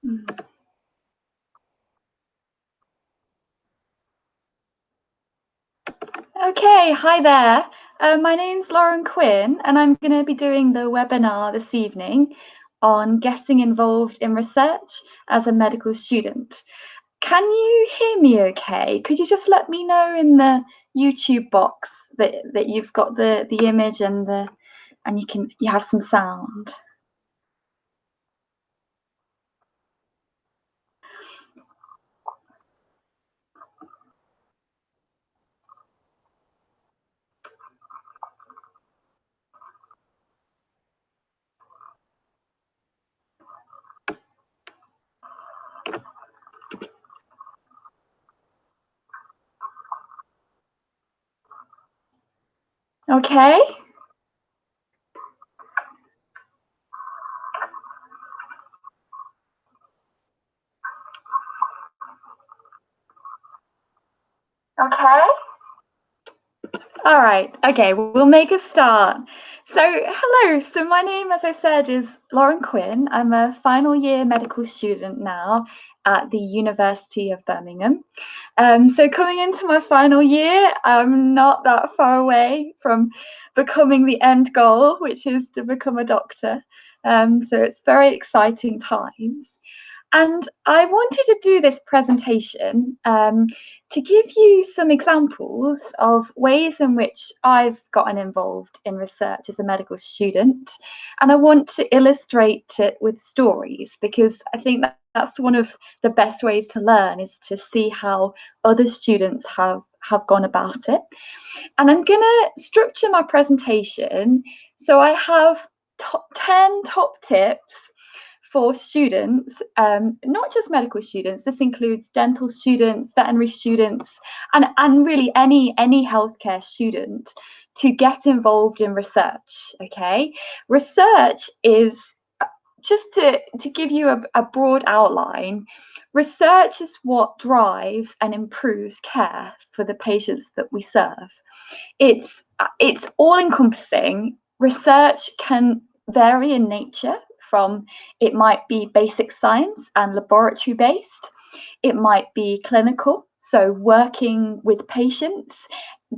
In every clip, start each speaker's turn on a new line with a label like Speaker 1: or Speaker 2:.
Speaker 1: Okay, hi there. My name's Lauren Quinn, and I'm going to be doing the webinar this evening on getting involved in research as a medical student. Can you hear me okay? Could you just let me know in the YouTube box that you've got the image and you have some sound? Okay. Okay. All right, okay, we'll make a start. So, hello, so my name, as I said, is Lauren Quinn. I'm a final year medical student now at the University of Birmingham. So coming into my final year, I'm not that far away from becoming the end goal, which is to become a doctor. So it's very exciting times. And I wanted to do this presentation to give you some examples of ways in which I've gotten involved in research as a medical student. And I want to illustrate it with stories because I think that's one of the best ways to learn, is to see how other students have gone about it. And I'm going to structure my presentation so I have 10 top tips for students, not just medical students. This includes dental students, veterinary students, and really any healthcare student, to get involved in research. Okay, research is, just to give you a broad outline, research is what drives and improves care for the patients that we serve. It's all encompassing. Research can vary in nature. From, it might be basic science and laboratory based, it might be clinical, so working with patients,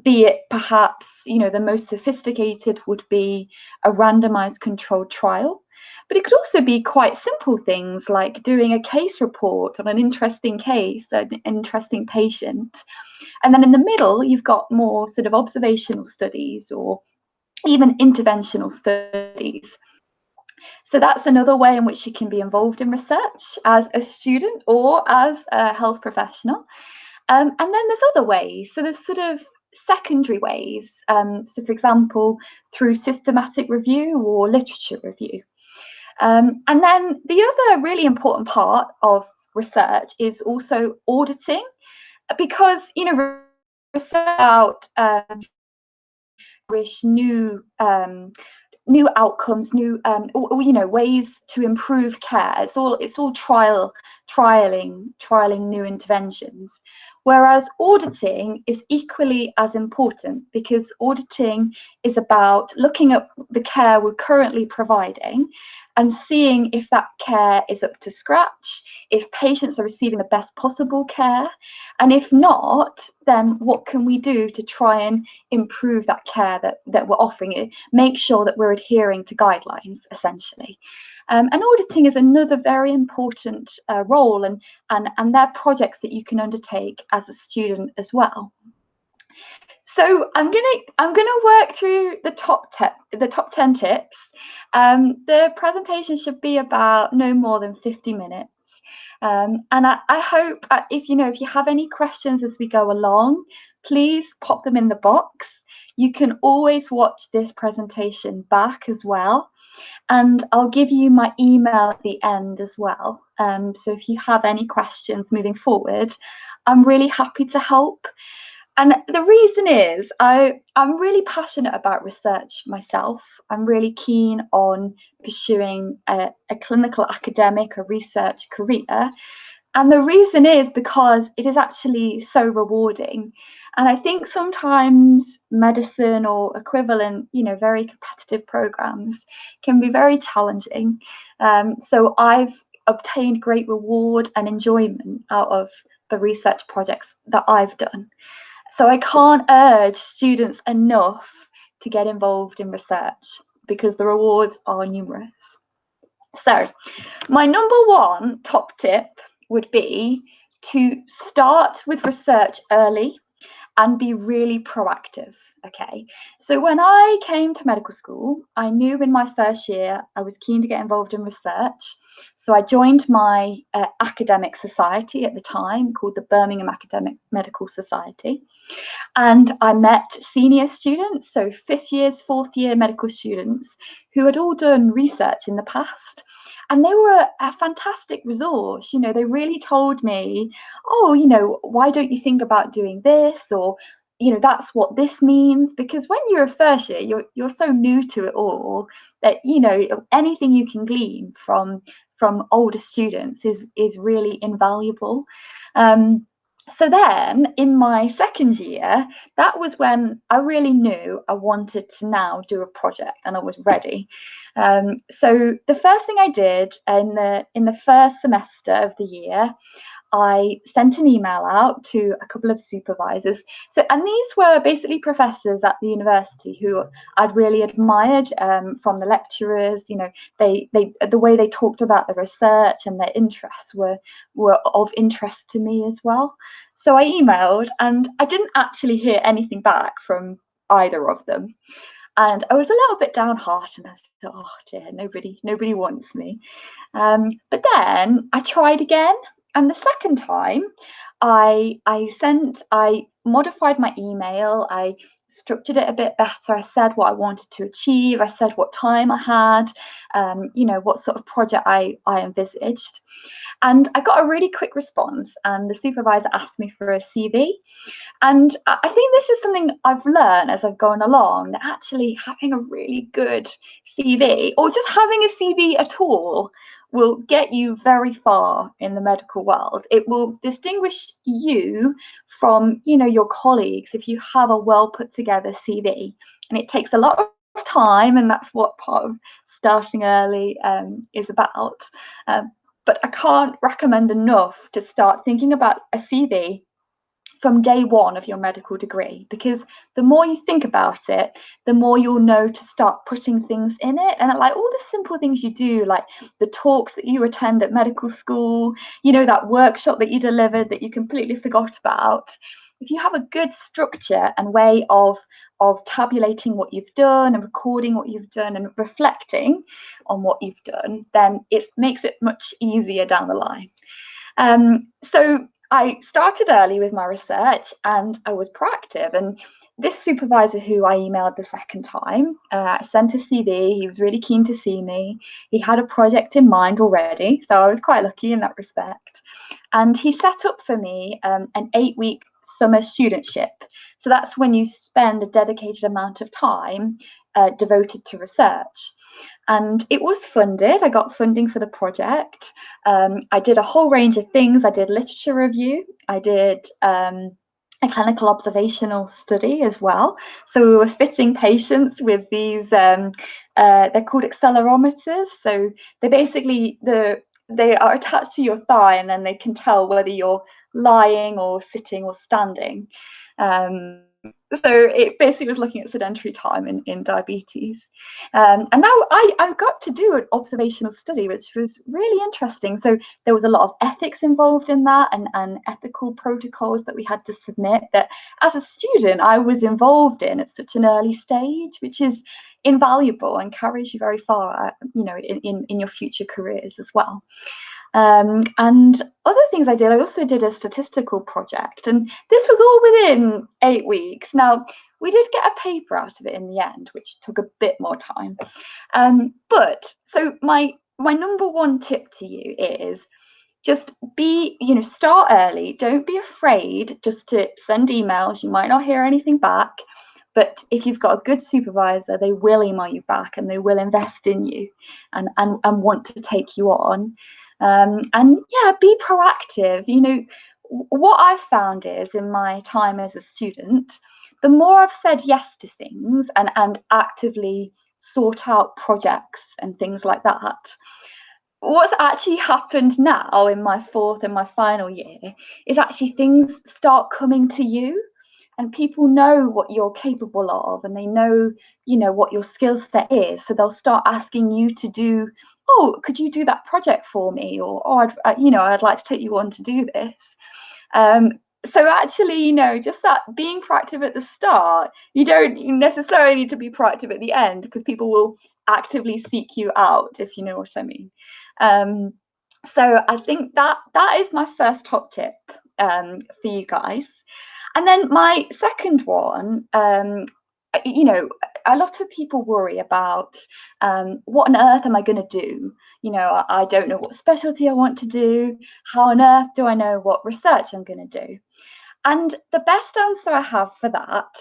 Speaker 1: be it perhaps, the most sophisticated would be a randomized controlled trial. But it could also be quite simple things like doing a case report on an interesting case, an interesting patient. And then in the middle, you've got more sort of observational studies or even interventional studies. So that's another way in which you can be involved in research as a student or as a health professional. And then there's other ways. So there's sort of secondary ways. So for example, through systematic review or literature review. And then the other really important part of research is also auditing, because, research out new outcomes, new ways to improve care. It's all trialing new interventions. Whereas auditing is equally as important, because auditing is about looking at the care we're currently providing and seeing if that care is up to scratch, if patients are receiving the best possible care, and if not, then what can we do to try and improve that care that we're offering it, make sure that we're adhering to guidelines, essentially. And auditing is another very important role, and they're projects that you can undertake as a student as well. So I'm gonna work through the top 10 tips. The presentation should be about no more than 50 minutes. And I hope, if you have any questions as we go along, please pop them in the box. You can always watch this presentation back as well. And I'll give you my email at the end as well. So if you have any questions moving forward, I'm really happy to help. And the reason is I'm really passionate about research myself. I'm really keen on pursuing a clinical academic, a research career. And the reason is because it is actually so rewarding. And I think sometimes medicine or equivalent, very competitive programs can be very challenging. So I've obtained great reward and enjoyment out of the research projects that I've done. So I can't urge students enough to get involved in research because the rewards are numerous. So my number one top tip would be to start with research early and be really proactive. Okay, so when I came to medical school, I knew in my first year I was keen to get involved in research. So I joined my academic society at the time called the Birmingham Academic Medical Society. And I met senior students, so fifth years, fourth year medical students who had all done research in the past. And they were a fantastic resource. You know, they really told me, oh, you know, why don't you think about doing this? Or, you know, that's what this means. Because when you're a first year, you're so new to it all that, you know, anything you can glean from older students is really invaluable. So then in my second year, that was when I really knew I wanted to now do a project and I was ready. So the first thing I did in the first semester of the year, I sent an email out to a couple of supervisors. So, and these were basically professors at the university who I'd really admired from the lecturers. You know, they the way they talked about the research and their interests were of interest to me as well. So I emailed, and I didn't actually hear anything back from either of them. And I was a little bit downhearted. I thought, oh dear, nobody wants me. But then I tried again, and the second time, I modified my email. I structured it a bit better. I said what I wanted to achieve. I said what time I had. You know, what sort of project I envisaged. And I got a really quick response, and the supervisor asked me for a CV. And I think this is something I've learned as I've gone along, that actually having a really good CV, or just having a CV at all, will get you very far in the medical world. It will distinguish you from, you know, your colleagues if you have a well put together CV. And it takes a lot of time, and that's what part of starting early is about. But I can't recommend enough to start thinking about a CV from day one of your medical degree, because the more you think about it, the more you'll know to start putting things in it. And like all the simple things you do, like the talks that you attend at medical school, you know, that workshop that you delivered that you completely forgot about. If you have a good structure and way of tabulating what you've done and recording what you've done and reflecting on what you've done, then it makes it much easier down the line. So I started early with my research, and I was proactive. And this supervisor who I emailed the second time, I sent a CV. He was really keen to see me. He had a project in mind already, so I was quite lucky in that respect. And he set up for me an 8-week summer studentship. So that's when you spend a dedicated amount of time devoted to research. And it was funded. I got funding for the project. I did a whole range of things. I did literature review. I did a clinical observational study as well. So we were fitting patients with these, they're called accelerometers. So they basically, they are attached to your thigh, and then they can tell whether you're lying or sitting or standing. So it basically was looking at sedentary time in diabetes. And now I got to do an observational study, which was really interesting. So there was a lot of ethics involved in that, and ethical protocols that we had to submit that as a student I was involved in at such an early stage, which is invaluable and carries you very far, you know, in your future careers as well. And other things I did, I also did a statistical project, and this was all within 8 weeks. Now, we did get a paper out of it in the end, which took a bit more time. But so my number one tip to you is just start early. Don't be afraid just to send emails. You might not hear anything back, but if you've got a good supervisor, they will email you back, and they will invest in you and want to take you on. And yeah, be proactive. You know, what I've found is in my time as a student, the more I've said yes to things and actively sought out projects and things like that, what's actually happened now in my fourth and my final year is actually things start coming to you, and people know what you're capable of, and they know, you know, what your skill set is, so they'll start asking you to do, oh, could you do that project for me, or oh, I'd like to take you on to do this. um, so actually, you know, just that being proactive at the start, you don't necessarily need to be proactive at the end, because people will actively seek you out, if you know what I mean. um, so I think that is my first top tip for you guys. And then my second one, you know, a lot of people worry about, what on earth am I going to do? You know, I don't know what specialty I want to do. How on earth do I know what research I'm going to do? And the best answer I have for that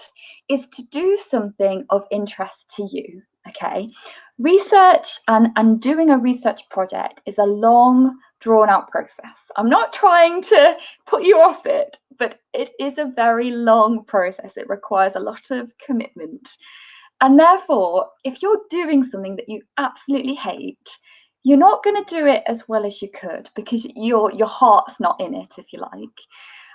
Speaker 1: is to do something of interest to you. Okay. Research and doing a research project is a long, drawn out process. I'm not trying to put you off it, but it is a very long process. It requires a lot of commitment. And therefore, if you're doing something that you absolutely hate, you're not going to do it as well as you could, because your heart's not in it, if you like.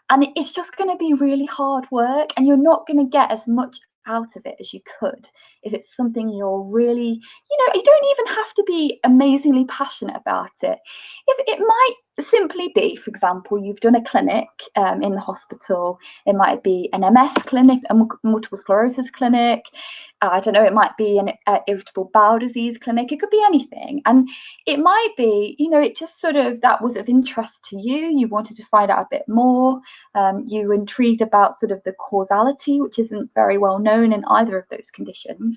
Speaker 1: And it's just going to be really hard work, and you're not going to get as much out of it as you could if it's something you're really, you know, you don't even have to be amazingly passionate about it. If it might simply be, for example, you've done a clinic in the hospital. It might be an MS clinic, a multiple sclerosis clinic. I don't know, it might be an irritable bowel disease clinic. It could be anything. And it might be, you know, it just sort of, that was of interest to you. You wanted to find out a bit more. You were intrigued about sort of the causality, which isn't very well known in either of those conditions.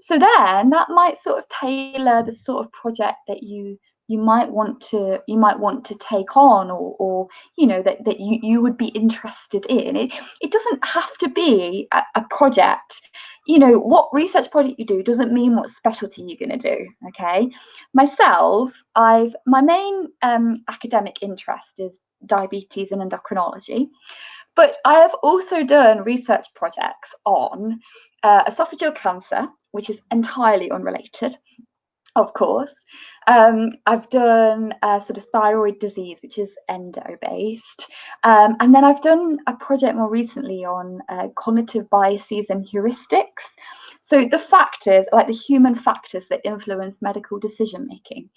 Speaker 1: So then that might sort of tailor the sort of project that you might want to take on, or you know, that you would be interested in. It doesn't have to be a project. You know, what research project you do doesn't mean what specialty you're going to do. Okay. Myself, my main academic interest is diabetes and endocrinology, but I have also done research projects on esophageal cancer, which is entirely unrelated, of course. I've done sort of thyroid disease, which is endo-based. And then I've done a project more recently on cognitive biases and heuristics. So the factors, like the human factors that influence medical decision making.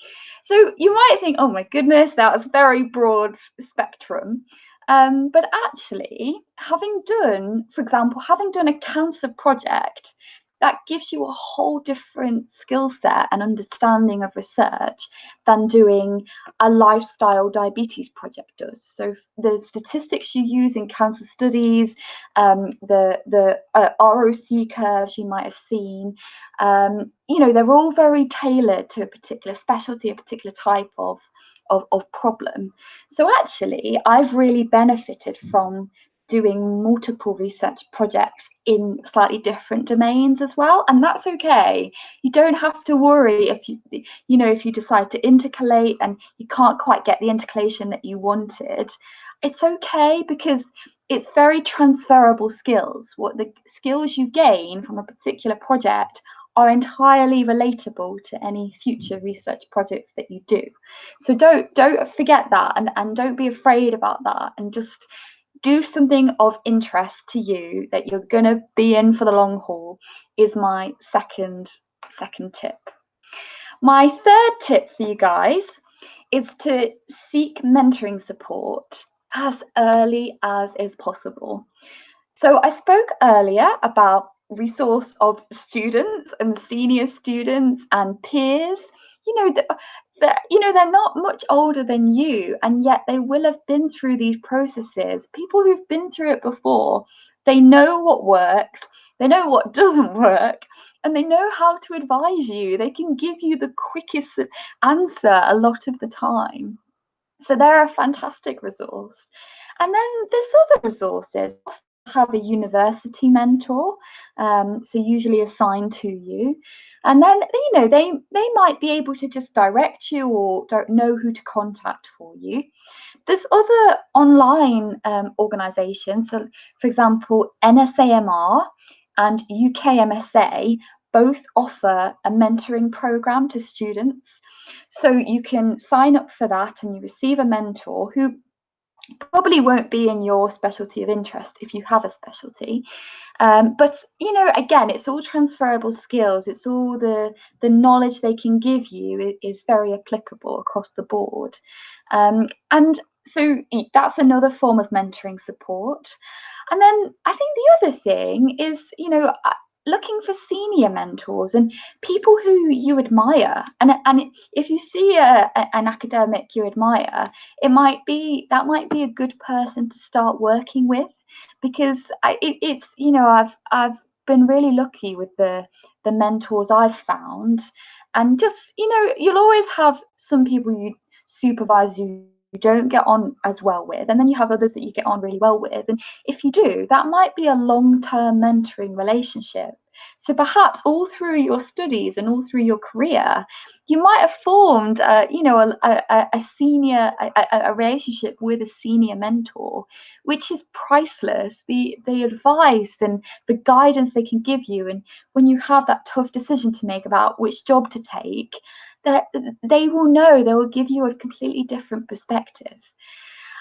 Speaker 1: So you might think, oh my goodness, that was very broad spectrum. But actually, for example, having done a cancer project, that gives you a whole different skill set and understanding of research than doing a lifestyle diabetes project does. So the statistics you use in cancer studies, the ROC curves you might have seen, you know, they're all very tailored to a particular specialty, a particular type of problem. So actually, I've really benefited from doing multiple research projects in slightly different domains as well, and that's okay. You don't have to worry if if you decide to intercalate and you can't quite get the intercalation that you wanted. It's okay, because it's very transferable skills. What the skills you gain from a particular project are entirely relatable to any future research projects that you do. So don't forget that, and don't be afraid about that, and just do something of interest to you that you're going to be in for the long haul, is my second tip. My third tip for you guys is to seek mentoring support as early as is possible. So I spoke earlier about resource of students and senior students and peers. You know, they're not much older than you, and yet they will have been through these processes. People who've been through it before, they know what works, they know what doesn't work, and they know how to advise you. They can give you the quickest answer a lot of the time. So they're a fantastic resource. And then there's other resources. Have a university mentor, so usually assigned to you, and then they might be able to just direct you, or don't know who to contact for you. There's other online organisations. So, for example, NSAMR and UKMSA both offer a mentoring programme to students. So you can sign up for that and you receive a mentor who probably won't be in your specialty of interest if you have a specialty. But again, it's all transferable skills. It's all the knowledge they can give you is very applicable across the board. And so that's another form of mentoring support. And then I think the other thing is, looking for senior mentors and people who you admire. And if you see an academic you admire, that might be a good person to start working with, because I've been really lucky with the mentors I've found. And just, you'll always have some people you supervise you don't get on as well with, and then you have others that you get on really well with, and if you do, that might be a long-term mentoring relationship. So perhaps all through your studies and all through your career, you might have formed a relationship with a senior mentor, which is priceless. The advice and the guidance they can give you, and when you have that tough decision to make about which job to take, that they will give you a completely different perspective.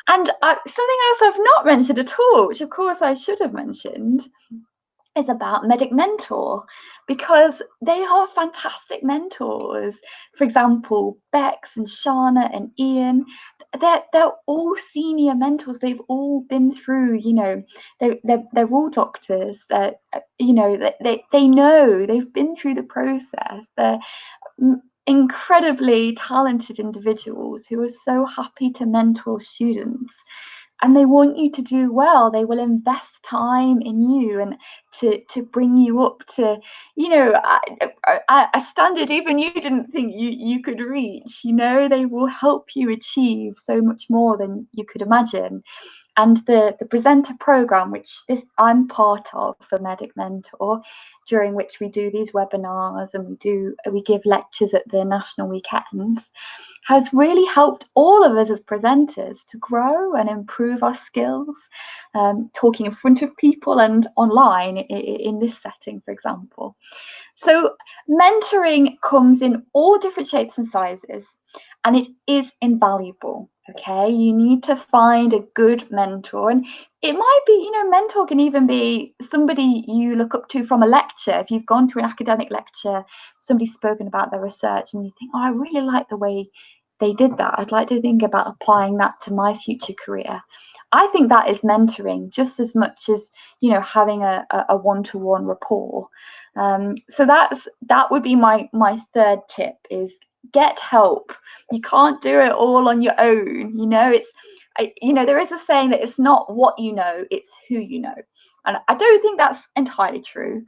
Speaker 1: And something else I've not mentioned at all, which of course I should have mentioned, is about Medic Mentor, because they are fantastic mentors. For example, Bex and Shana and Ian, they're all senior mentors. They've all been through, they're all doctors. They know, they've been through the process. They're incredibly talented individuals who are so happy to mentor students, and they want you to do well. They will invest time in you and to bring you up to a standard even you didn't think you could reach. They will help you achieve so much more than you could imagine. And the presenter program, which I'm part of for Medic Mentor, during which we do these webinars and we give lectures at the national weekends, has really helped all of us as presenters to grow and improve our skills, talking in front of people and online in this setting, for example. So mentoring comes in all different shapes and sizes, and it is invaluable. Okay, you need to find a good mentor, and it might be, mentor can even be somebody you look up to from a lecture. If you've gone to an academic lecture, somebody's spoken about their research, and you think, oh, I really like the way they did that. I'd like to think about applying that to my future career. I think that is mentoring just as much as, having a one-to-one rapport. So that would be my third tip, is get help. You can't do it all on your own. There is a saying that it's not what you know, it's who you know. And I don't think that's entirely true,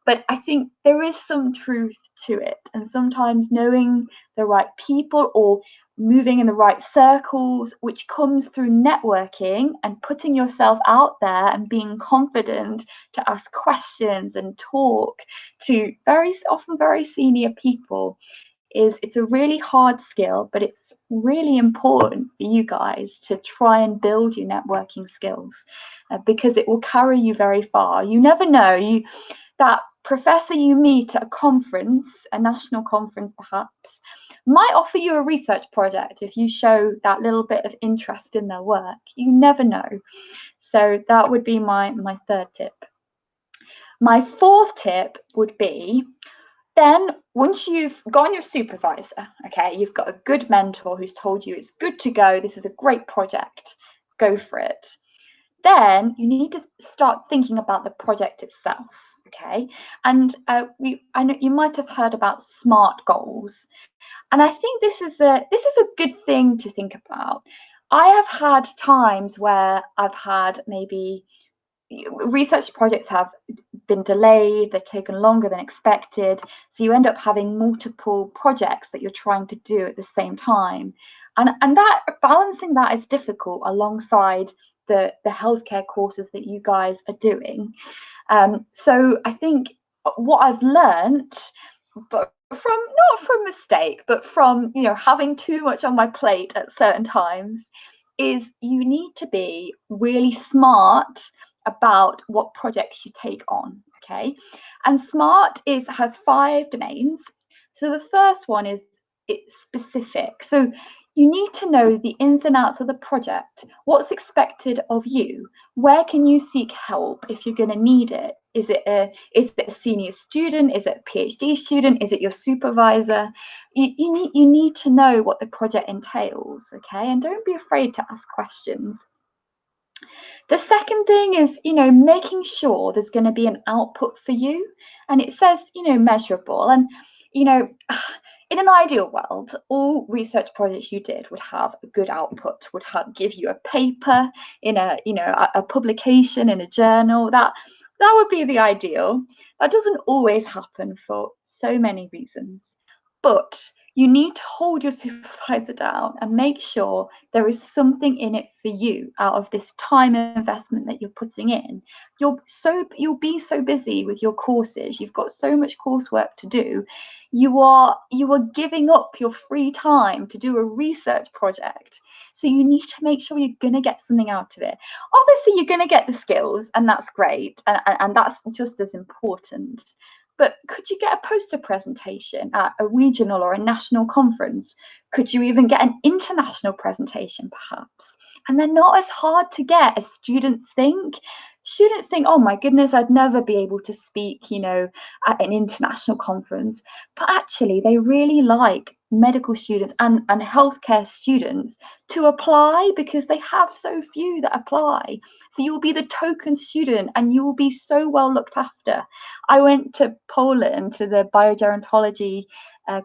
Speaker 1: but I think there is some truth to it. And sometimes knowing the right people or moving in the right circles, which comes through networking and putting yourself out there and being confident to ask questions and talk to very often very senior people, it's a really hard skill, but it's really important for you guys to try and build your networking skills, because it will carry you very far. You never know, that professor you meet at a conference, a national conference perhaps, might offer you a research project if you show that little bit of interest in their work. You never know. So that would be my third tip. My fourth tip would be, then once you've got your supervisor, okay, you've got a good mentor who's told you it's good to go, this is a great project, go for it. Then you need to start thinking about the project itself, okay? And I know you might have heard about SMART goals, and I think this is a good thing to think about. I have had times where I've had maybe research projects have been delayed, they've taken longer than expected, so you end up having multiple projects that you're trying to do at the same time, and that balancing that is difficult alongside the healthcare courses that you guys are doing. So I think what I've learned, but not from mistake, but from having too much on my plate at certain times, is you need to be really smart about what projects you take on. Okay, and SMART has 5 domains. So the first one is it's specific. So you need to know the ins and outs of the project, what's expected of you, where can you seek help if you're going to need it. Is it a senior student? Is it a PhD student? Is it your supervisor? You need to know what the project entails, okay? And don't be afraid to ask questions. The second thing is, making sure there's going to be an output for you, and it says, measurable. And, in an ideal world, all research projects you did would have a good output, would give you a paper in a publication in a journal. That would be the ideal. That doesn't always happen for so many reasons, but you need to hold your supervisor down and make sure there is something in it for you out of this time investment that you're putting in. You'll be so busy with your courses. You've got so much coursework to do. You are giving up your free time to do a research project. So you need to make sure you're going to get something out of it. Obviously, you're going to get the skills, and that's great, and that's just as important. But could you get a poster presentation at a regional or a national conference? Could you even get an international presentation, perhaps? And they're not as hard to get as students think. Students think, oh my goodness, I'd never be able to speak, at an international conference. But actually, they really like medical students and healthcare students to apply, because they have so few that apply. So you'll be the token student and you will be so well looked after. I went to Poland to the biogerontology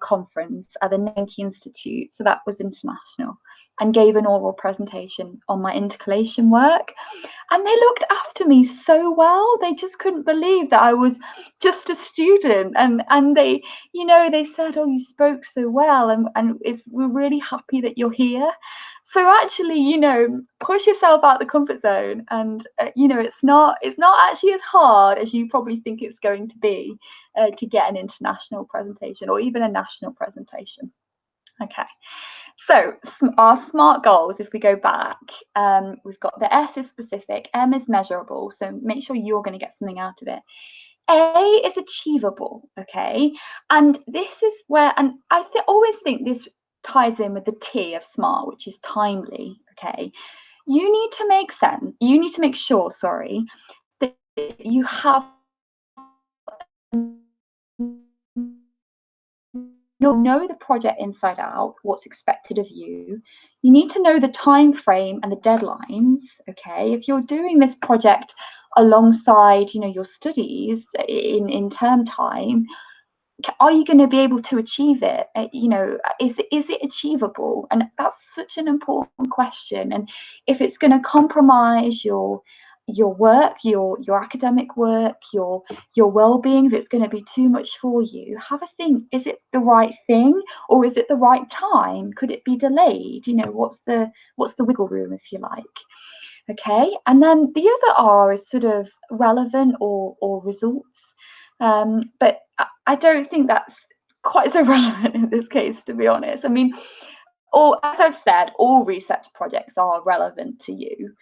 Speaker 1: conference at the Nenki Institute, so that was international, and gave an oral presentation on my intercalation work. And they looked after me so well. They just couldn't believe that I was just a student. And they, they said, oh, you spoke so well, and we're really happy that you're here. So actually, push yourself out the comfort zone, and it's not actually as hard as you probably think it's going to be to get an international presentation or even a national presentation. Okay. So our SMART goals, if we go back, we've got the S is specific, M is measurable. So make sure you're going to get something out of it. A is achievable, okay? And this is where, and I always think this ties in with the T of SMART, which is timely, okay? You need to make sure, that you have know the project inside out, what's expected of you. You need to know the time frame and the deadlines, okay? If you're doing this project alongside, your studies in term time, are you going to be able to achieve it? Is it achievable? And that's such an important question. And if it's going to compromise your work, your academic work, your well-being, if it's going to be too much for you, have a think. Is it the right thing, or is it the right time? Could it be delayed? What's the wiggle room, if you like? Okay. And then the other R is sort of relevant or results. But I don't think that's quite so relevant in this case, to be honest. I mean, as I've said, all research projects are relevant to you.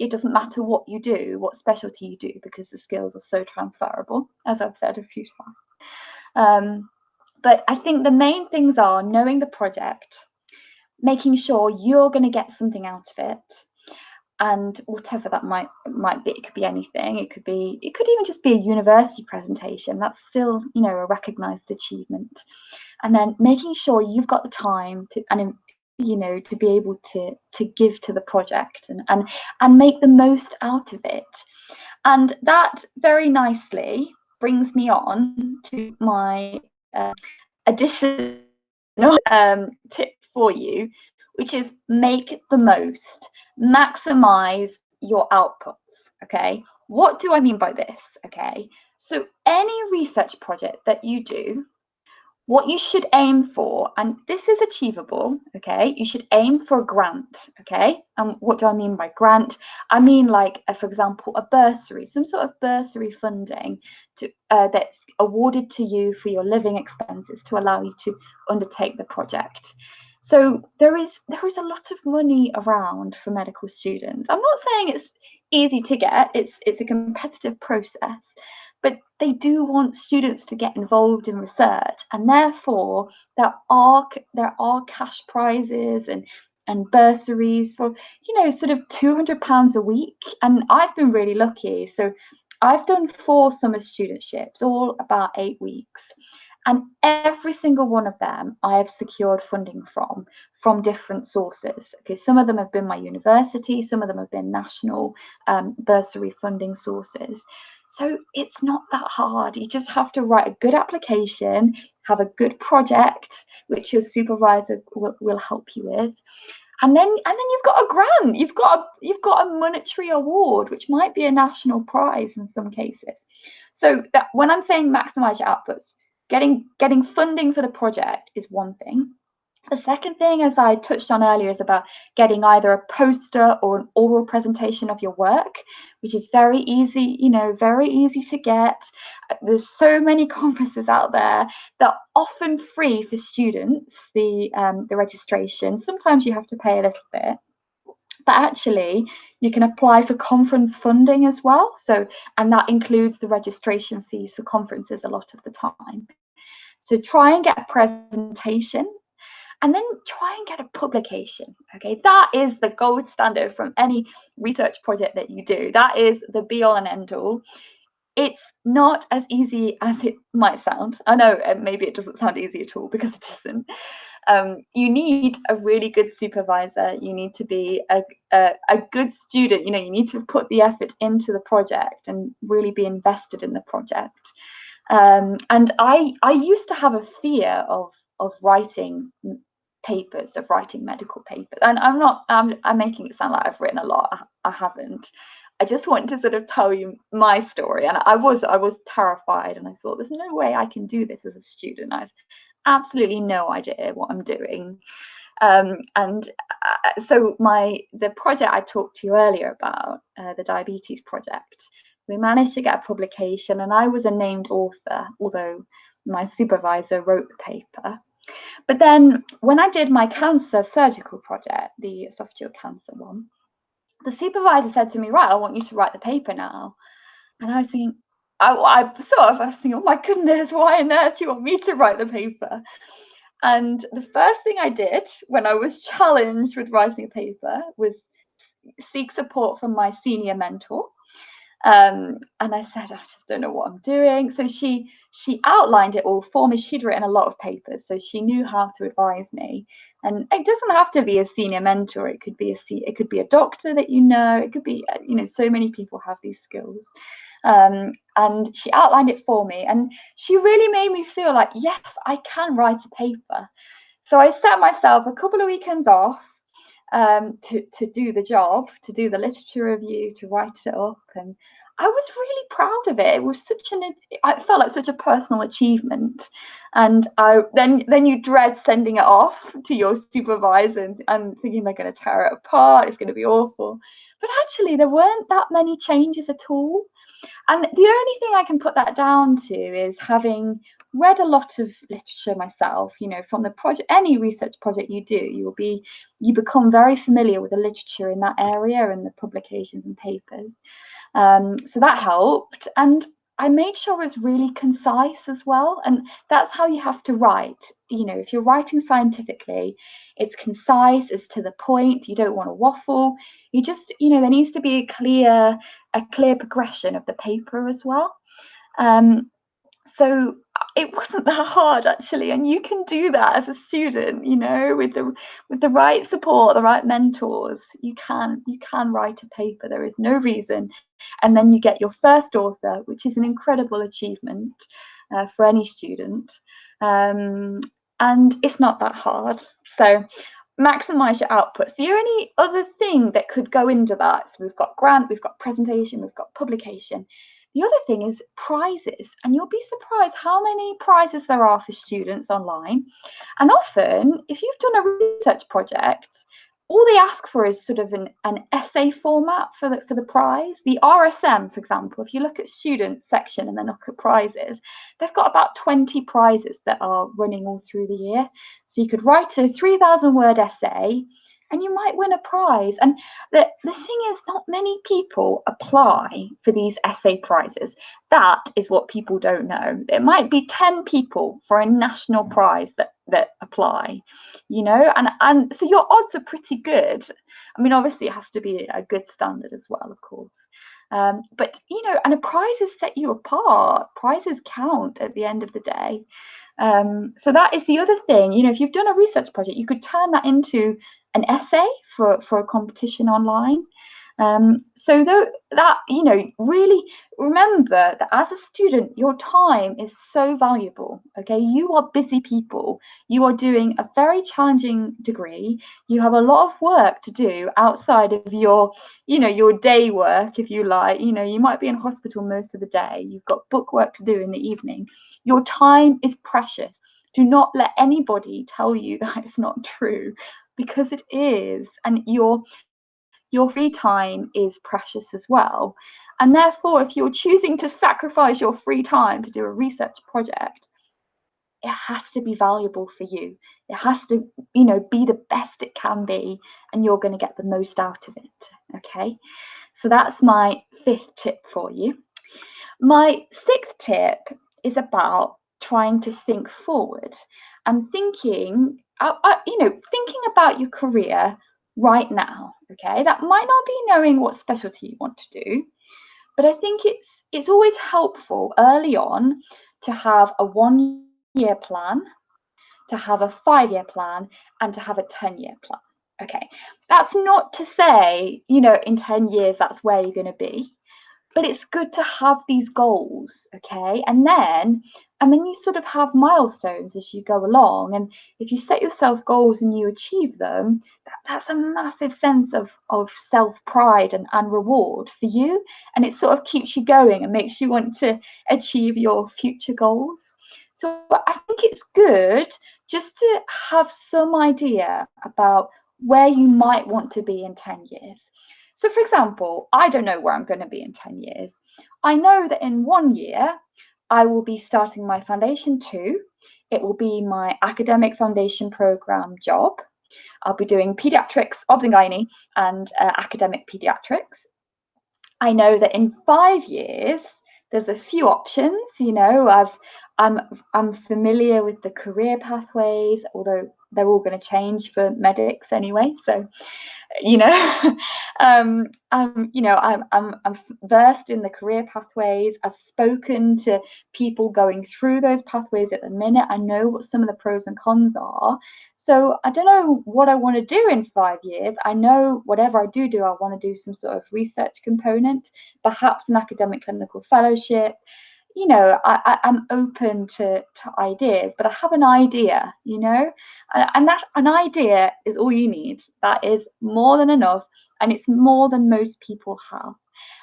Speaker 1: It doesn't matter what you do, what specialty you do, because the skills are so transferable, as I've said a few times. But I think the main things are knowing the project, making sure you're going to get something out of it, and whatever that might be. It could be anything. It could even just be a university presentation. That's still, a recognized achievement. And then making sure you've got the time to be able to give to the project and make the most out of it. And that very nicely brings me on to my additional tip for you, which is make the most, maximize your outputs. Okay, what do I mean by this? Okay, so any research project that you do, what you should aim for, and this is achievable, okay, you should aim for a grant. Okay, and what do I mean by grant? I mean, like, for example, a bursary, some sort of bursary funding that's awarded to you for your living expenses to allow you to undertake the project. So there is a lot of money around for medical students. I'm not saying it's easy to get. It's a competitive process, but they do want students to get involved in research, and therefore there are cash prizes and bursaries for, you know, sort of £200 a week. And I've been really lucky. So I've done 4 summer studentships, all about 8 weeks. And every single one of them I have secured funding from different sources. Okay, some of them have been my university, some of them have been national bursary funding sources. So it's not that hard. You just have to write a good application, have a good project, which your supervisor will help you with. And then you've got a grant. You've got a monetary award, which might be a national prize in some cases. So that when I'm saying maximize your outputs, getting funding for the project is one thing. The second thing, as I touched on earlier, is about getting either a poster or an oral presentation of your work, which is very easy, you know, very easy to get. There's so many conferences out there that are often free for students, the registration. Sometimes you have to pay a little bit, but actually you can apply for conference funding as well. So, and that includes the registration fees for conferences a lot of the time. So try and get a presentation, and then try and get a publication. Okay, that is the gold standard from any research project that you do. That is the be all and end all. It's not as easy as it might sound. I know maybe it doesn't sound easy at all, because it isn't. You need a really good supervisor. You need to be a good student. You know, you need to put the effort into the project and really be invested in the project. And I used to have a fear of writing papers, of writing medical papers. And I'm making it sound like I've written a lot. I haven't. I just want to sort of tell you my story. And I was terrified, and I thought, there's no way I can do this as a student. I've absolutely no idea what I'm doing. So the project I talked to you earlier about, the diabetes project, we managed to get a publication, and I was a named author, although my supervisor wrote the paper. But then when I did my cancer surgical project, the esophageal cancer one, the supervisor said to me, right, I want you to write the paper now. And I was thinking, I was thinking, oh my goodness, why on earth do you want me to write the paper? And the first thing I did when I was challenged with writing a paper was seek support from my senior mentor. And I said, I just don't know what I'm doing. So she outlined it all for me. She'd written a lot of papers, so she knew how to advise me. And it doesn't have to be a senior mentor. It could be a doctor that you know. It could be, you know, so many people have these skills. And she outlined it for me, and she really made me feel like, yes, I can write a paper. So I set myself a couple of weekends off to do the job, to do the literature review, to write it up, and I was really proud of it. It was I felt like such a personal achievement. And then you dread sending it off to your supervisor and thinking they're going to tear it apart. It's going to be awful. But actually, there weren't that many changes at all. And the only thing I can put that down to is having read a lot of literature myself. You know, from the project, any research project you do, you become very familiar with the literature in that area and the publications and papers. So that helped. And I made sure it was really concise as well. And that's how you have to write. You know, if you're writing scientifically, it's concise, it's to the point. You don't want to waffle. You just, you know, there needs to be a clear progression of the paper as well. So it wasn't that hard, actually, and you can do that as a student, you know, with the right support, the right mentors. You can write a paper. There is no reason. And then you get your first author, which is an incredible achievement for any student. And it's not that hard. So maximize your outputs. The only other thing that could go into that, so we've got grant, we've got presentation, we've got publication. The other thing is prizes, and you'll be surprised how many prizes there are for students online. And often, if you've done a research project, all they ask for is sort of an essay format for the prize. The RSM, for example, if you look at student section and then look at prizes, they've got about 20 prizes that are running all through the year. So you could write a 3,000 word essay, and you might win a prize. And the thing is, not many people apply for these essay prizes. That is what people don't know. It might be 10 people for a national prize that apply, and so your odds are pretty good. I mean, obviously it has to be a good standard as well, of course. But and a prizes set you apart. Prizes count at the end of the day. So that is the other thing. If you've done a research project, you could turn that into an essay for a competition online. So that, really remember that as a student, your time is so valuable. Okay, you are busy people. You are doing a very challenging degree. You have a lot of work to do outside of your day work, if you like. You might be in hospital most of the day. You've got book work to do in the evening. Your time is precious. Do not let anybody tell you that it's not true, because it is. And your free time is precious as well. And therefore, if you're choosing to sacrifice your free time to do a research project, it has to be valuable for you. It has to, be the best it can be, and you're going to get the most out of it. Okay. So that's my 5th tip for you. My 6th tip is about trying to think forward and thinking about your career right now. Okay, that might not be knowing what specialty you want to do, but I think it's always helpful early on to have a 1-year plan, to have a 5-year plan, and to have a 10-year plan. Okay, that's not to say, in 10 years that's where you're going to be, but it's good to have these goals. Okay, and then you sort of have milestones as you go along, and if you set yourself goals and you achieve them, that's a massive sense of self-pride and reward for you, and it sort of keeps you going and makes you want to achieve your future goals. So I think it's good just to have some idea about where you might want to be in 10 years. So, for example, I don't know where I'm going to be in 10 years. I know that in 1 year, I will be starting my Foundation 2. It will be my academic foundation program job. I'll be doing pediatrics, obs and gynae, and academic pediatrics. I know that in 5 years, there's a few options. I'm familiar with the career pathways, although they're all going to change for medics anyway. So I'm versed in the career pathways. I've spoken to people going through those pathways at the minute. I know what some of the pros and cons are. So I don't know what I want to do in 5 years. I know whatever I do, I want to do some sort of research component, perhaps an academic clinical fellowship. I'm open to ideas, but I have an idea, and that an idea is all you need. That is more than enough, and it's more than most people have.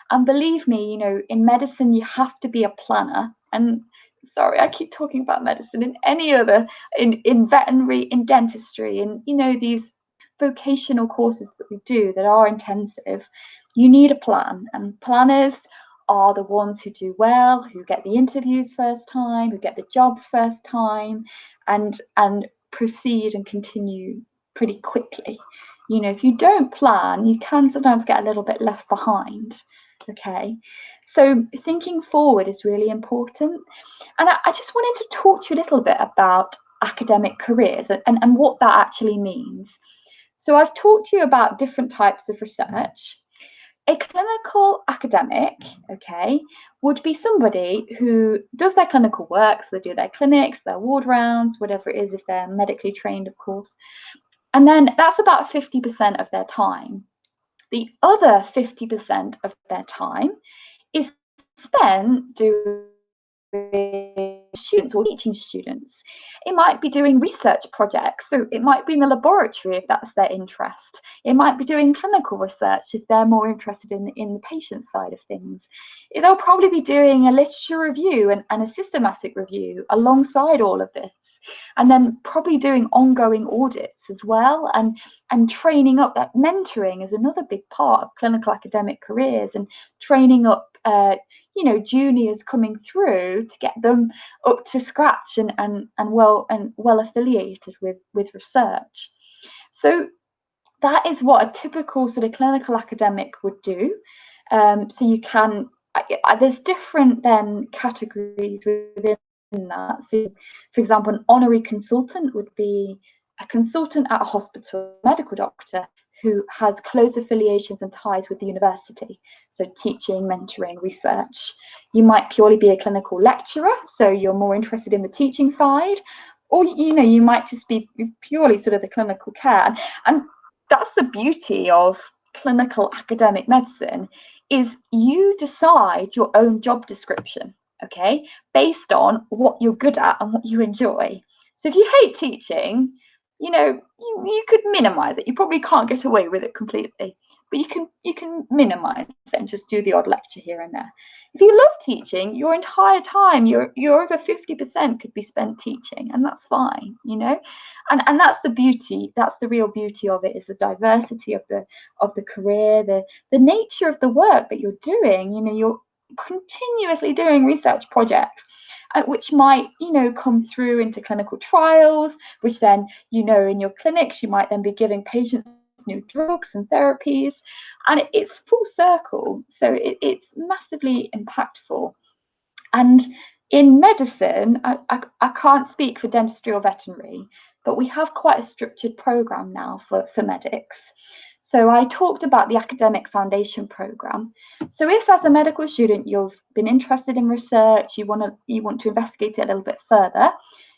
Speaker 1: And believe me, in medicine, you have to be a planner. And sorry, I keep talking about medicine. In any other, in veterinary, in dentistry, and these vocational courses that we do that are intensive, you need a plan. And planners are the ones who do well, who get the interviews first time, who get the jobs first time, and proceed and continue pretty quickly. If you don't plan, you can sometimes get a little bit left behind. Okay, so thinking forward is really important. And I just wanted to talk to you a little bit about academic careers and what that actually means. So I've talked to you about different types of research. A clinical academic, okay, would be somebody who does their clinical work, so they do their clinics, their ward rounds, whatever it is, if they're medically trained, of course. And then that's about 50% of their time. The other 50% of their time is spent doing students or teaching students. It might be doing research projects, so it might be in the laboratory if that's their interest. It might be doing clinical research if they're more interested in the patient side of things. They'll probably be doing a literature review and a systematic review alongside all of this, and then probably doing ongoing audits as well, and training up. That mentoring is another big part of clinical academic careers, and training up juniors coming through to get them up to scratch and well affiliated with research. So that is what a typical sort of clinical academic would do. So you can, there's different then categories within that. So, for example, an honorary consultant would be a consultant at a hospital, medical doctor who has close affiliations and ties with the university. So teaching, mentoring, research. You might purely be a clinical lecturer, so you're more interested in the teaching side, or you might just be purely sort of the clinical care. And that's the beauty of clinical academic medicine, is you decide your own job description, okay, based on what you're good at and what you enjoy. So if you hate teaching, you could minimize it. You probably can't get away with it completely, but you can minimize it and just do the odd lecture here and there. If you love teaching, your entire time, you're over 50% could be spent teaching, and that's fine, and that's the beauty. That's the real beauty of it, is the diversity of the career, the nature of the work that you're doing. You're continuously doing research projects, which might come through into clinical trials, which then in your clinics you might then be giving patients new drugs and therapies, and it's full circle. So it's massively impactful. And in medicine, I can't speak for dentistry or veterinary, but we have quite a structured program now for medics. So I talked about the academic foundation program. So if as a medical student you've been interested in research, you want to investigate it a little bit further,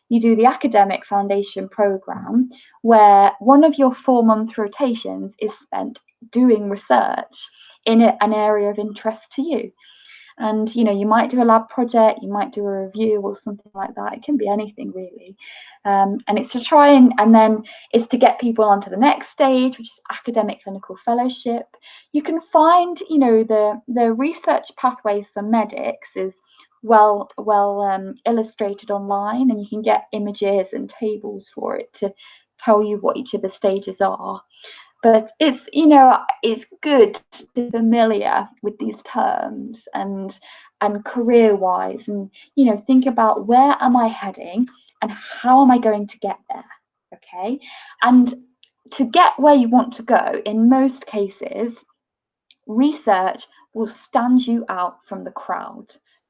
Speaker 1: you do the academic foundation program, where one of your 4-month rotations is spent doing research in an area of interest to you. And you might do a lab project, you might do a review or something like that. It can be anything really, and it's to try and then it's to get people onto the next stage, which is academic clinical fellowship. You can find the research pathway for medics is well illustrated online, and you can get images and tables for it to tell you what each of the stages are. But it's good to be familiar with these terms and career-wise, and think about, where am I heading and how am I going to get there? Okay, and to get where you want to go, in most cases, research will stand you out from the crowd.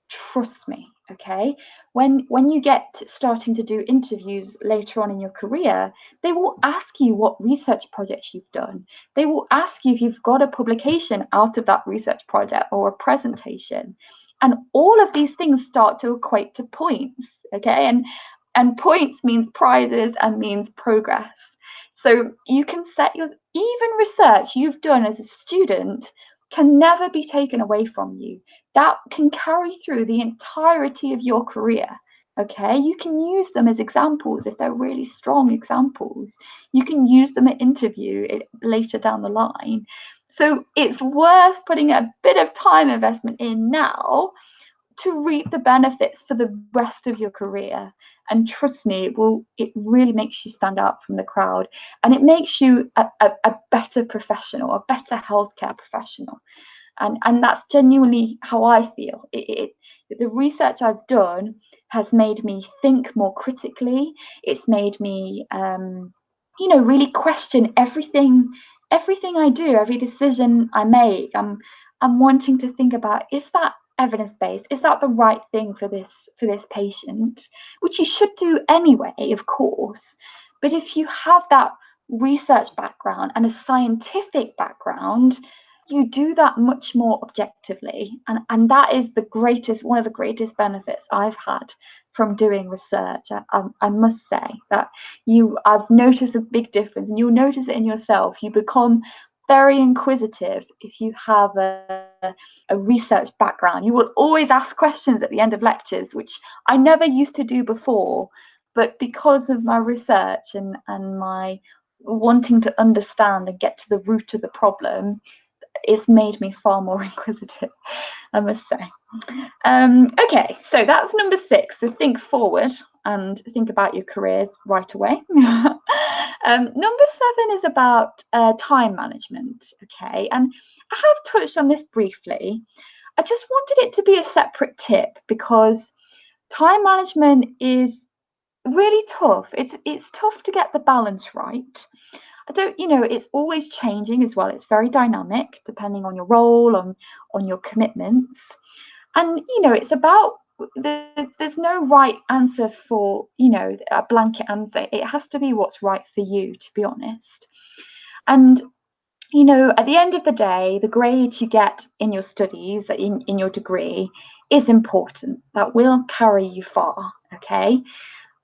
Speaker 1: Trust me, okay? When you get starting to do interviews later on in your career, they will ask you what research projects you've done. They will ask you if you've got a publication out of that research project or a presentation. And all of these things start to equate to points, okay? And points means prizes and means progress. So you can set even research you've done as a student can never be taken away from you. That can carry through the entirety of your career. Okay, you can use them as examples if they're really strong examples. You can use them at interview later down the line. So it's worth putting a bit of time investment in now to reap the benefits for the rest of your career. And trust me, it really makes you stand out from the crowd, and it makes you a better professional, a better healthcare professional. And that's genuinely how I feel. The research I've done has made me think more critically. It's made me really question everything I do, every decision I make. I'm wanting to think about, is that evidence-based? Is that the right thing for this patient? Which you should do anyway, of course. But if you have that research background and a scientific background, you do that much more objectively, and that is one of the greatest benefits I've had from doing research. I must say that I've noticed a big difference, and you'll notice it in yourself. You become very inquisitive if you have a research background. You will always ask questions at the end of lectures, which I never used to do before, but because of my research and my wanting to understand and get to the root of the problem, it's made me far more inquisitive, I must say. Okay, so that's number 6. So think forward and think about your careers right away. Number 7 is about time management. Okay, and I have touched on this briefly. I just wanted it to be a separate tip, because time management is really tough. It's tough to get the balance right. it's always changing as well. It's very dynamic depending on your role, on your commitments. And, it's about, there's no right answer for, a blanket answer. It has to be what's right for you, to be honest. And, at the end of the day, the grade you get in your studies, in your degree, is important. That will carry you far, okay?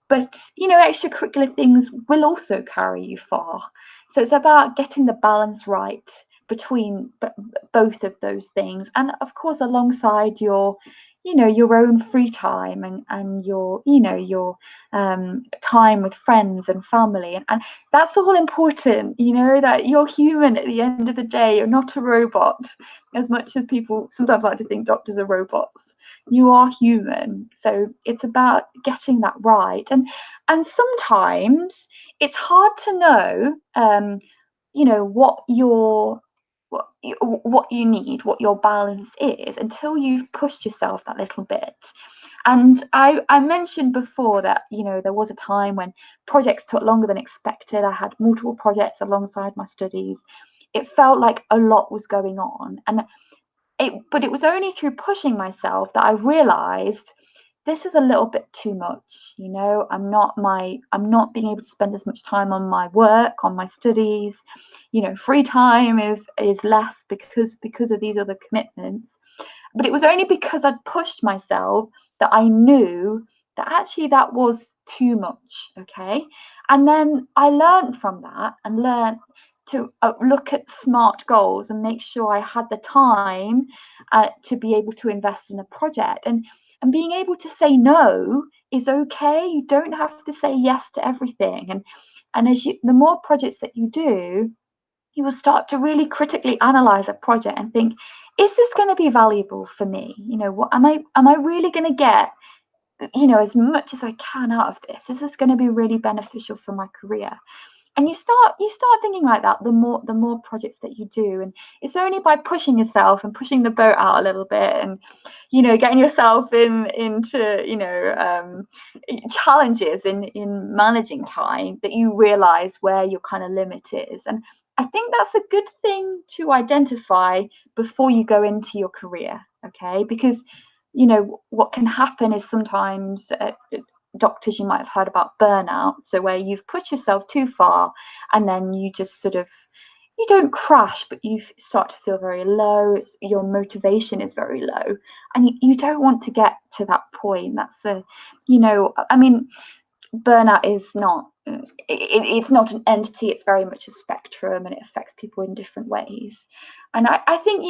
Speaker 1: But, extracurricular things will also carry you far. So it's about getting the balance right between both of those things. And of course, alongside your, your own free time and your, your time with friends and family. And that's all important, that you're human at the end of the day. You're not a robot, as much as people sometimes like to think doctors are robots. You are human, so it's about getting that right. And sometimes it's hard to know, what you need, what your balance is, until you've pushed yourself that little bit. And I mentioned before that, there was a time when projects took longer than expected. I had multiple projects alongside my studies. It felt like a lot was going on, but it was only through pushing myself that I realized this is a little bit too much. I'm not being able to spend as much time on my work, on my studies. Free time is less because of these other commitments. But it was only because I'd pushed myself that I knew that actually that was too much. Okay. And then I learned from that and learned to look at smart goals and make sure I had the time to be able to invest in a project. And being able to say no is okay. You don't have to say yes to everything. And the more projects that you do, you will start to really critically analyze a project and think, is this going to be valuable for me? What am I really going to get, as much as I can out of this? Is this going to be really beneficial for my career? And you start thinking like that the more projects that you do. And it's only by pushing yourself and pushing the boat out a little bit and getting yourself into challenges in managing time that you realize where your kind of limit is. And I think that's a good thing to identify before you go into your career, okay? Because what can happen is sometimes doctors, you might have heard about burnout, so where you've pushed yourself too far and then you just you don't crash, but you start to feel very low. Your motivation is very low, and you don't want to get to that point. That's burnout is not it's not an entity. It's very much a spectrum, and it affects people in different ways. And I think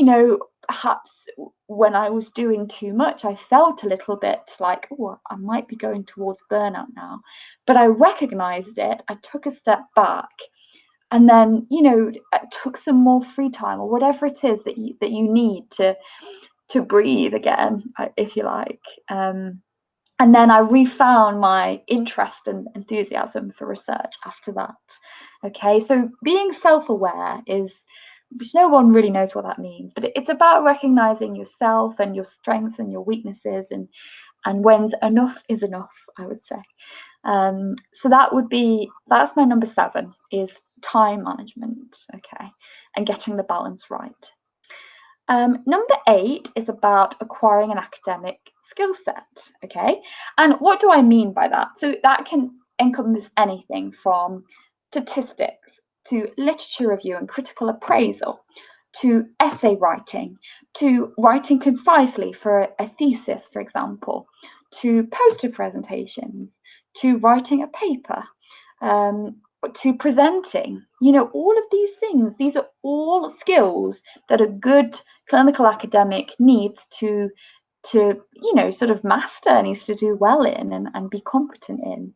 Speaker 1: perhaps when I was doing too much, I felt a little bit like, oh, I might be going towards burnout now. But I recognized it. I took a step back, and then I took some more free time, or whatever it is that you need to breathe again, if you like. And then I refound my interest and enthusiasm for research after that. Okay, so being self-aware which no one really knows what that means, but it's about recognizing yourself and your strengths and your weaknesses, and when's enough is enough, I would say. So that's my number 7, is time management, okay, and getting the balance right. Number 8 is about acquiring an academic skill set, okay? And what do I mean by that? So that can encompass anything from statistics to literature review and critical appraisal, to essay writing, to writing concisely for a thesis, for example, to poster presentations, to writing a paper, to presenting. All of these things, these are all skills that a good clinical academic needs to sort of master, needs to do well in and be competent in.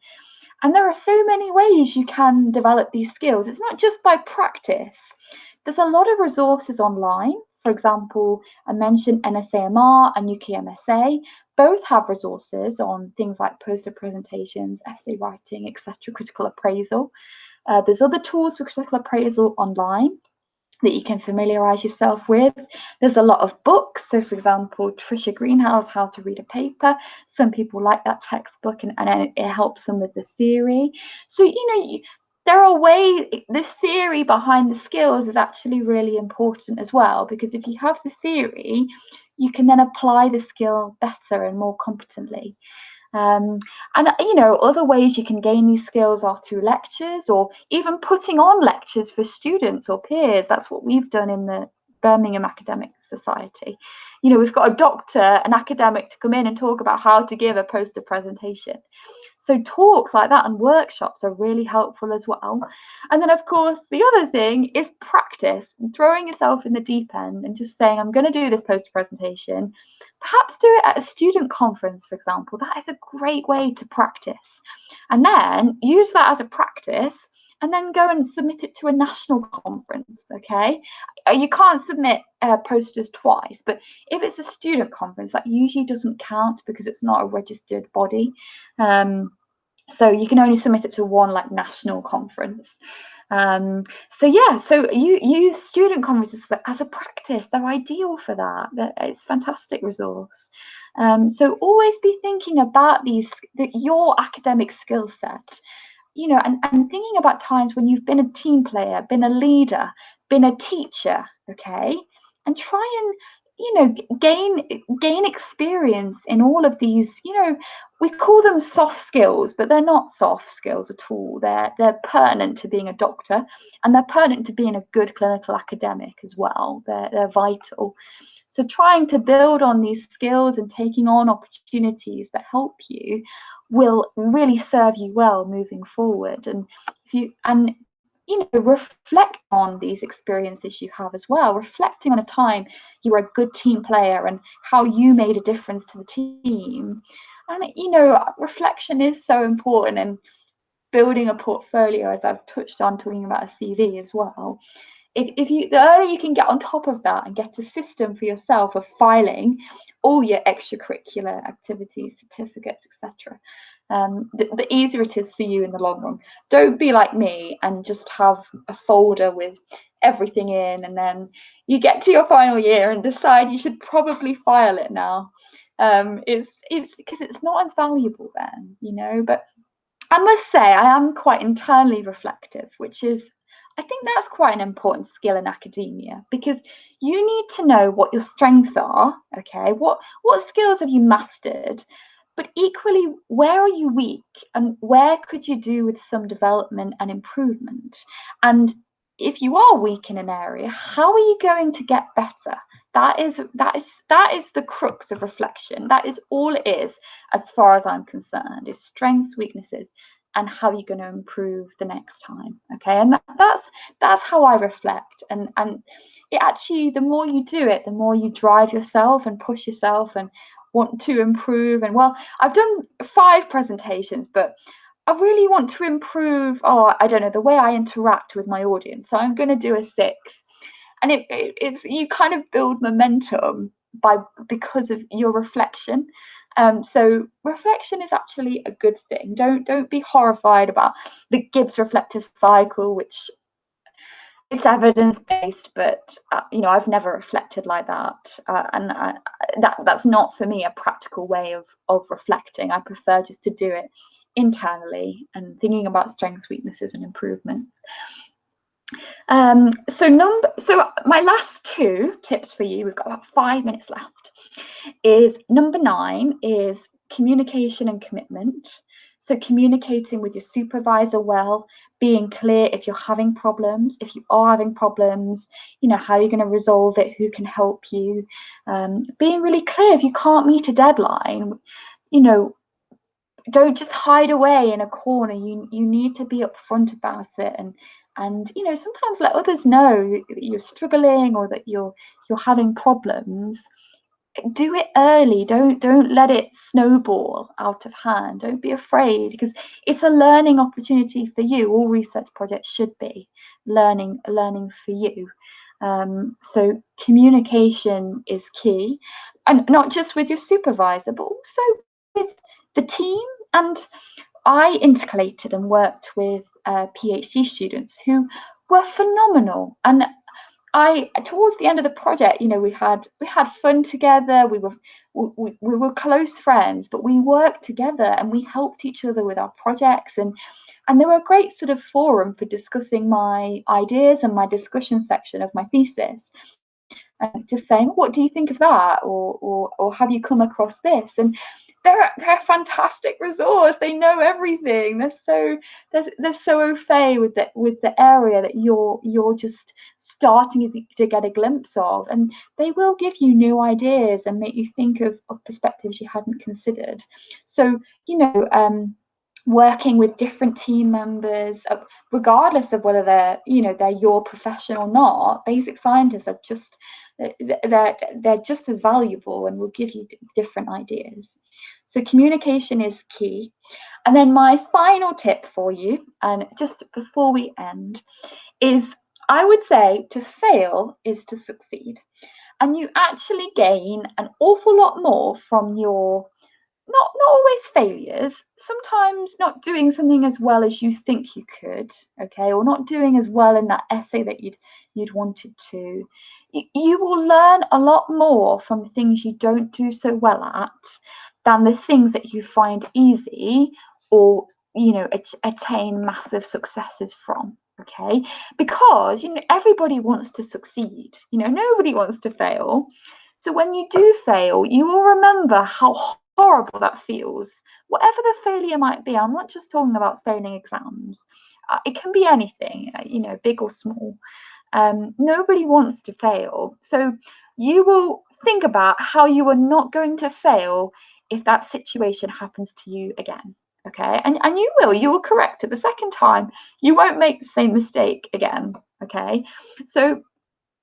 Speaker 1: And there are so many ways you can develop these skills. It's not just by practice. There's a lot of resources online. For example, I mentioned NSAMR and UKMSA. Both have resources on things like poster presentations, essay writing, etc., critical appraisal. There's other tools for critical appraisal online that you can familiarize yourself with. There's a lot of books. So, for example, Tricia Greenhouse, How to Read a Paper. Some people like that textbook, and it helps them with the theory. So, there are ways, this theory behind the skills is actually really important as well, because if you have the theory, you can then apply the skill better and more competently. And other ways you can gain these skills are through lectures, or even putting on lectures for students or peers. That's what we've done in the Birmingham Academic Society. We've got a doctor, an academic, to come in and talk about how to give a poster presentation. So talks like that and workshops are really helpful as well. And then, of course, the other thing is practice, throwing yourself in the deep end and just saying, I'm going to do this poster presentation. Perhaps do it at a student conference, for example. That is a great way to practice. And then use that as a practice and then go and submit it to a national conference, okay? You can't submit posters twice, but if it's a student conference, that usually doesn't count because it's not a registered body. So you can only submit it to one national conference. So you use student conferences as a practice. They're ideal for that. It's a fantastic resource. So always be thinking about your academic skill set, and thinking about times when you've been a team player, been a leader, been a teacher, okay? And try and gain experience in all of these. We call them soft skills, but they're not soft skills at all. They're pertinent to being a doctor, and they're pertinent to being a good clinical academic as well. They're vital. So trying to build on these skills and taking on opportunities that help you will really serve you well moving forward. And reflect on these experiences you have as well, reflecting on a time you were a good team player and how you made a difference to the team. And reflection is so important, and building a portfolio, as I've touched on, talking about a CV as well. The earlier you can get on top of that and get a system for yourself of filing all your extracurricular activities, certificates, etc., the easier it is for you in the long run. Don't be like me and just have a folder with everything in, and then you get to your final year and decide you should probably file it now. It's because it's not as valuable then, But I must say I am quite internally reflective, which is, I think that's quite an important skill in academia, because you need to know what your strengths are, okay? What skills have you mastered? But equally, where are you weak, and where could you do with some development and improvement? And if you are weak in an area, how are you going to get better? That is the crux of reflection. That is all it is, as far as I'm concerned, is strengths, weaknesses, and how you're going to improve the next time. Okay, and that's how I reflect. And it actually, the more you do it, the more you drive yourself and push yourself and want to improve. And well, I've done 5 presentations, but I really want to improve, I don't know, the way I interact with my audience. So I'm going to do a 6th. And it's you kind of build momentum because of your reflection. So reflection is actually a good thing. Don't be horrified about the Gibbs reflective cycle, which it's evidence-based, but I've never reflected like that, and that's not for me a practical way of reflecting. I prefer just to do it internally and thinking about strengths, weaknesses, and improvements. So my last 2 tips for you, we've got about 5 minutes left, is number 9 is communication and commitment. So communicating with your supervisor well, being clear if you're having problems, if you are having problems, how you're going to resolve it, who can help you, being really clear if you can't meet a deadline, don't just hide away in a corner. You need to be upfront about it, and sometimes let others know that you're struggling or that you're having problems. Do it early. Don't let it snowball out of hand. Don't be afraid, because it's a learning opportunity for you. All research projects should be learning for you. So communication is key, and not just with your supervisor, but also with the team. And I intercalated and worked with PhD students who were phenomenal, and towards the end of the project, we had fun together. We were close friends, but we worked together and we helped each other with our projects, and they were a great sort of forum for discussing my ideas and my discussion section of my thesis. And just saying, what do you think of that, or have you come across this? And they're a fantastic resource. They know everything. They're so au fait with the area that you're just starting to get a glimpse of, and they will give you new ideas and make you think of perspectives you hadn't considered. So working with different team members, regardless of whether they're your profession or not, basic scientists are just they're just as valuable and will give you different ideas. So communication is key. And then my final tip for you, and just before we end, is I would say to fail is to succeed. And you actually gain an awful lot more from your not always failures, sometimes not doing something as well as you think you could, okay, or not doing as well in that essay that you'd wanted to. You will learn a lot more from things you don't do so well at than the things that you find easy or attain massive successes from. Okay, because everybody wants to succeed, nobody wants to fail. So when you do fail, you will remember how horrible that feels, whatever the failure might be. I'm not just talking about failing exams. It can be anything, big or small. Nobody wants to fail. So you will think about how you are not going to fail if that situation happens to you again. Okay, and you will correct it the second time. You won't make the same mistake again. Okay, so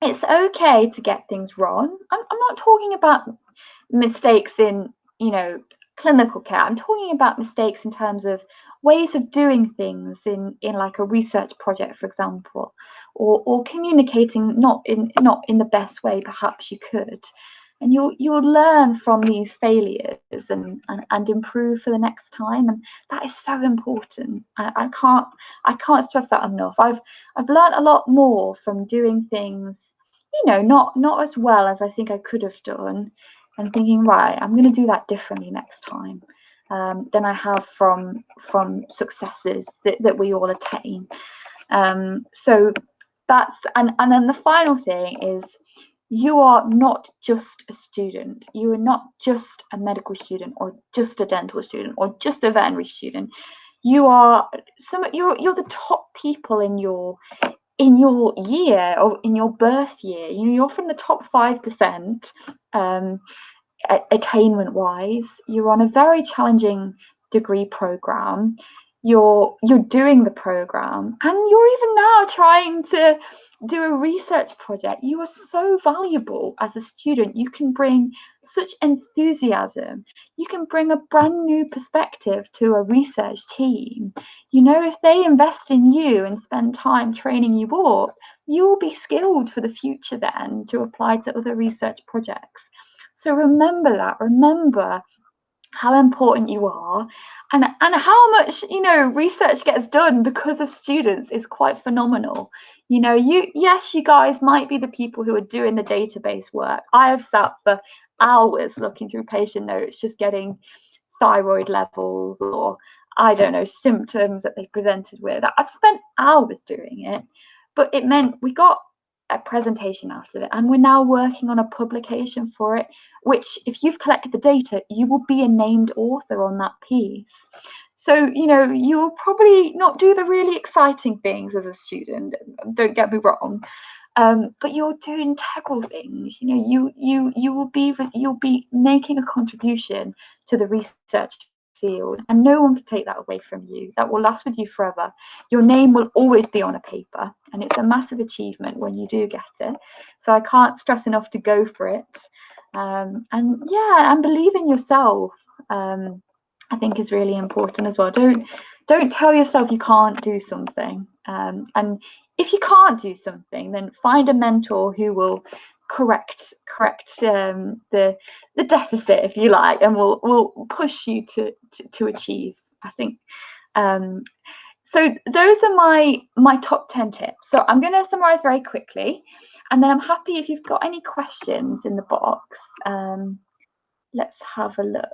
Speaker 1: it's okay to get things wrong. I'm not talking about mistakes in clinical care. I'm talking about mistakes in terms of ways of doing things in like a research project, for example, or communicating not in the best way perhaps you could. And you'll learn from these failures and improve for the next time, and that is so important. I can't stress that enough. I've learned a lot more from doing things not as well as I think I could have done, and thinking, right, I'm going to do that differently next time, than I have from successes that we all attain. So that's and then the final thing is, you are not just a student. You are not just a medical student or just a dental student or just a veterinary student. You're the top people in your year or in your birth year. You're from the top 5%, attainment wise. You're on a very challenging degree program. You're doing the program, and you're even now trying to do a research project. You are so valuable as a student. You can bring such enthusiasm. You can bring a brand new perspective to a research team. If they invest in you and spend time training you up, you'll be skilled for the future then to apply to other research projects. So remember that. Remember how important you are, and how much research gets done because of students is quite phenomenal. You guys might be the people who are doing the database work. I have sat for hours looking through patient notes, just getting thyroid levels or I don't know, symptoms that they presented with. I've spent hours doing it, but it meant we got a presentation out of it, and we're now working on a publication for it, which if you've collected the data, you will be a named author on that piece. So you'll probably not do the really exciting things as a student, don't get me wrong, but you'll do integral things. You'll be making a contribution to the research field, and no one can take that away from you. That will last with you forever. Your name will always be on a paper, and it's a massive achievement when you do get it. So I can't stress enough to go for it, and believe in yourself. I think is really important as well. Don't tell yourself you can't do something, and if you can't do something, then find a mentor who will correct the deficit, if you like, and will push you to achieve. I think So those are my top 10 tips. So I'm going to summarize very quickly, and then I'm happy if you've got any questions in the box. Let's have a look.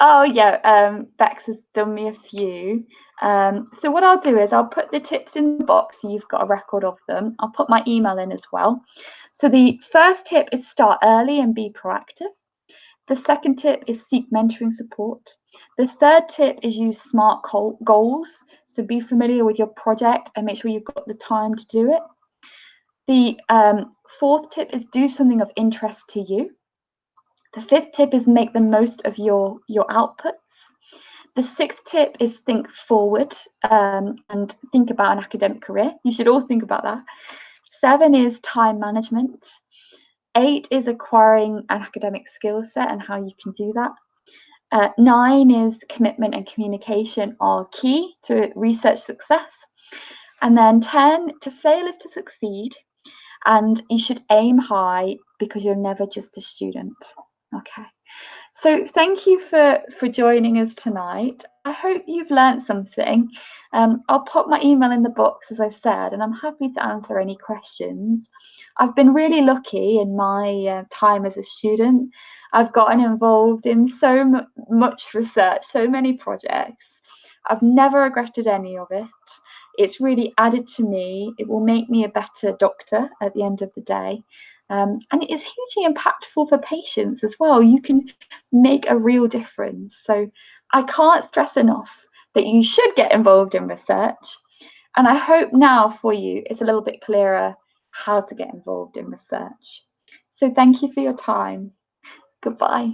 Speaker 1: Oh yeah, Bex has done me a few. So what I'll do is I'll put the tips in the box so you've got a record of them. I'll put my email in as well. So the first tip is start early and be proactive. The second tip is seek mentoring support. The third tip is use SMART goals. So be familiar with your project and make sure you've got the time to do it. The fourth tip is do something of interest to you. The fifth tip is make the most of your outputs. The sixth tip is think forward and think about an academic career. You should all think about that. 7 is time management. 8 is acquiring an academic skill set and how you can do that. 9 is commitment and communication are key to research success. And then 10, to fail is to succeed. And you should aim high because you're never just a student. Okay. So thank you for joining us tonight. I hope you've learned something. I'll pop my email in the box, as I said, and I'm happy to answer any questions. I've been really lucky in my time as a student. I've gotten involved in so much research, so many projects. I've never regretted any of it. It's really added to me. It will make me a better doctor at the end of the day. And it is hugely impactful for patients as well. You can make a real difference. So I can't stress enough that you should get involved in research. And I hope now for you it's a little bit clearer how to get involved in research. So thank you for your time. Goodbye.